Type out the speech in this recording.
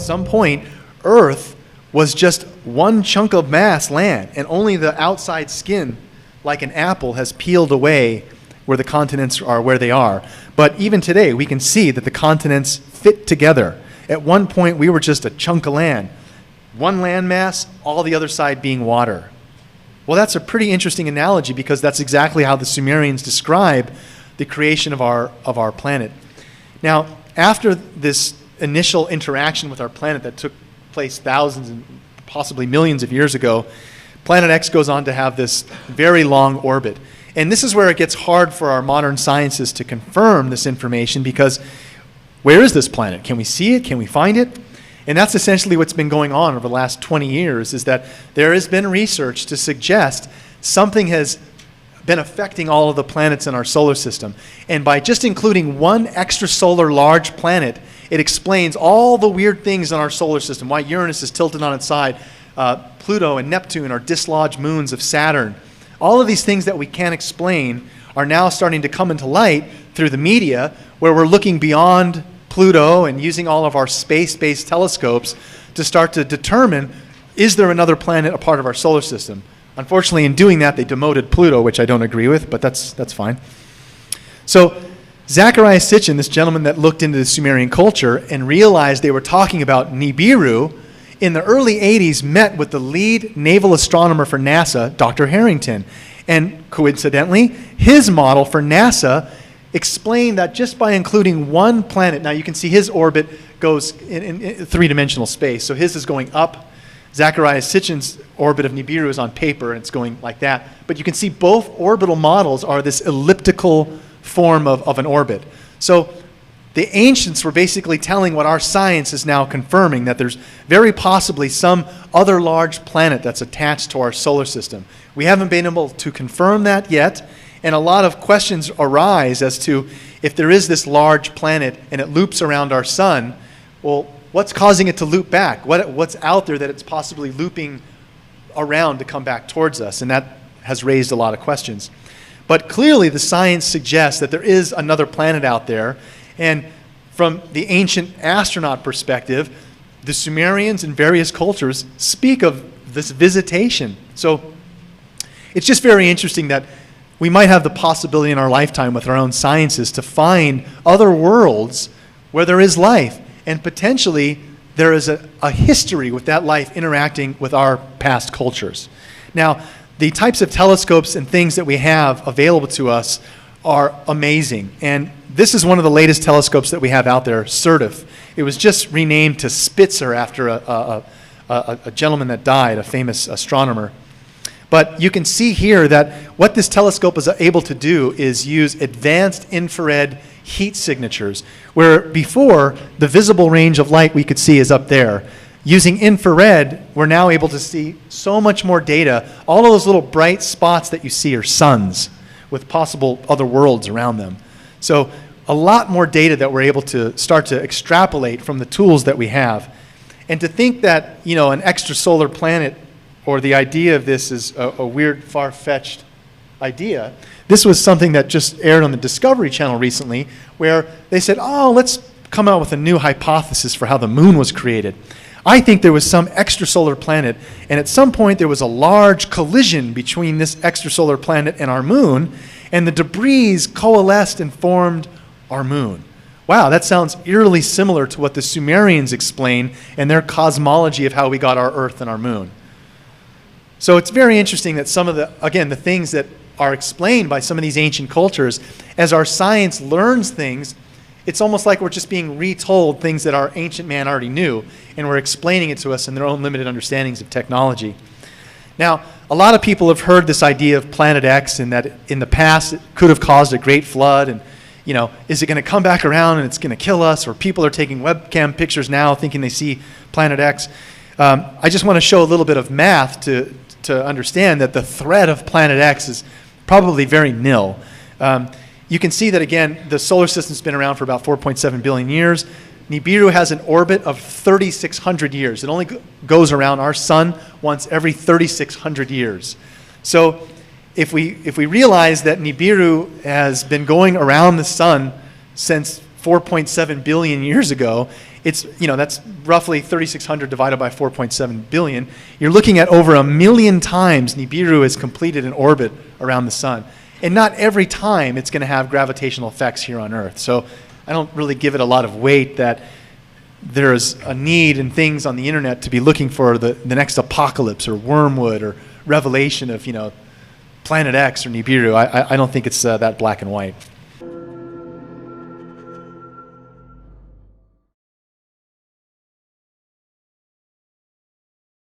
some point, Earth was just one chunk of mass land, and only the outside skin, like an apple, has peeled away where the continents are where they are. But even today, we can see that the continents fit together. At one point, we were just a chunk of land. One landmass, all the other side being water. Well, that's a pretty interesting analogy because that's exactly how the Sumerians describe the creation of our planet. Now, after this initial interaction with our planet that took place thousands and possibly millions of years ago, Planet X goes on to have this very long orbit. And this is where it gets hard for our modern scientists to confirm this information because where is this planet? Can we see it? Can we find it? And that's essentially what's been going on over the last 20 years, is that there has been research to suggest something has been affecting all of the planets in our solar system. And by just including one extrasolar large planet, it explains all the weird things in our solar system, why Uranus is tilted on its side, Pluto and Neptune are dislodged moons of Saturn. All of these things that we can't explain are now starting to come into light through the media, where we're looking beyond Pluto and using all of our space-based telescopes to start to determine, is there another planet a part of our solar system? Unfortunately, in doing that, they demoted Pluto, which I don't agree with, but that's fine. So Zecharia Sitchin, this gentleman that looked into the Sumerian culture and realized they were talking about Nibiru, in the early 80s met with the lead naval astronomer for NASA, Dr. Harrington. And coincidentally, his model for NASA explained that just by including one planet, now you can see his orbit goes in three-dimensional space. So his is going up. Zecharia Sitchin's orbit of Nibiru is on paper, and it's going like that. But you can see both orbital models are this elliptical form of an orbit. So the ancients were basically telling what our science is now confirming, that there's very possibly some other large planet that's attached to our solar system. We haven't been able to confirm that yet, and a lot of questions arise as to if there is this large planet and it loops around our sun, well, what's causing it to loop back? What's out there that it's possibly looping around to come back towards us? And that has raised a lot of questions. But clearly the science suggests that there is another planet out there. And from the ancient astronaut perspective, the Sumerians and various cultures speak of this visitation. So it's just very interesting that we might have the possibility in our lifetime with our own sciences to find other worlds where there is life. And potentially there is a history with that life interacting with our past cultures. Now, the types of telescopes and things that we have available to us are amazing. And this is one of the latest telescopes that we have out there, Certif. It was just renamed to Spitzer after a gentleman that died, a famous astronomer. But you can see here that what this telescope is able to do is use advanced infrared heat signatures, where before the visible range of light we could see is up there. Using infrared, we're now able to see so much more data. All of those little bright spots that you see are suns with possible other worlds around them. So a lot more data that we're able to start to extrapolate from the tools that we have. And to think that, you know, an extrasolar planet, or the idea of this is a weird, far-fetched idea. This was something that just aired on the Discovery Channel recently, where they said, oh, let's come out with a new hypothesis for how the moon was created. I think there was some extrasolar planet, and at some point there was a large collision between this extrasolar planet and our moon, and the debris coalesced and formed our moon. Wow, that sounds eerily similar to what the Sumerians explain in their cosmology of how we got our Earth and our moon. So it's very interesting that some of the, again, the things that are explained by some of these ancient cultures, as our science learns things, it's almost like we're just being retold things that our ancient man already knew, and we're explaining it to us in their own limited understandings of technology. Now, a lot of people have heard this idea of Planet X, and that in the past it could have caused a great flood, and you know, is it going to come back around and it's going to kill us? Or people are taking webcam pictures now thinking they see Planet X. I just want to show a little bit of math to understand that the threat of Planet X is probably very nil. You can see that, again, the solar system's been around for about 4.7 billion years. Nibiru has an orbit of 3,600 years. It only goes around our sun once every 3,600 years. So if we realize that Nibiru has been going around the sun since 4.7 billion years ago, it's, that's roughly 3,600 divided by 4.7 billion. You're looking at over 1 million times Nibiru has completed an orbit around the sun. And not every time it's going to have gravitational effects here on Earth. So I don't really give it a lot of weight that there's a need in things on the internet to be looking for the next apocalypse or wormwood or revelation of, Planet X or Nibiru. I don't think it's that black and white.